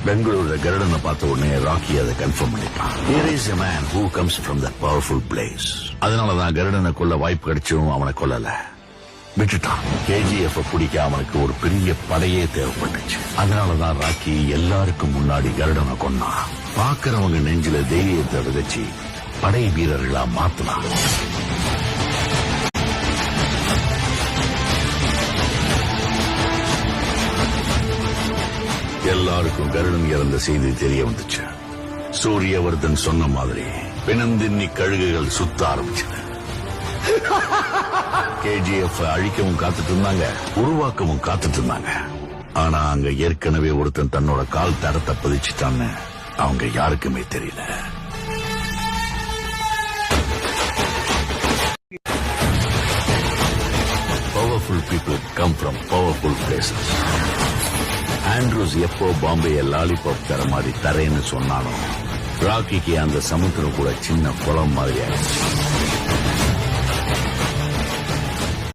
பெங்களூர்ல கருடனை பார்த்த உடனே ராக்கி அதை கன்ஃபார்ம் பண்ணிட்டான். Here is a man who comes from that powerful place. அதனாலதான் கருடனை கொல்ல வாய்ப்பு கிடைச்சும் அவனை கொல்லல, விட்டுட்டான். KGF பிடிக்க அவனுக்கு ஒரு பெரிய படையே தேவைப்பட்டுச்சு. அதனாலதான் ராக்கி எல்லாருக்கும் முன்னாடி கருடனை கொன்னான். பாக்குறவங்க நெஞ்சில தைரியத்தை விதைச்சு படை வீரர்களா மாத்தலாம். எல்லாருக்கும் கருடன் இறந்த செய்தி தெரிய வந்துச்சு. சூரியவர்தன் சொன்ன மாதிரி பிணந்தின்னி கழுகுகள் சுத்த ஆரம்பிச்சது. KGF அழிக்கவும் காத்துட்டு இருந்தாங்க, உருவாக்கவும் காத்துட்டு இருந்தாங்க. ஆனா அங்க ஏற்கனவே ஒருத்தன் தன்னோட கால் தரத்தை பதிச்சுட்டான்னு அவங்க யாருக்குமே தெரியல. Powerful people come from powerful places. Andrews எப்போ பாம்பேய லாலிபாப் தர மாதிரி தரேன்னு சொன்னாலும் ராக்கிக்கு அந்த சமுத்திரம் கூட சின்ன குளம் மாதிரி ஆயிடுச்சு.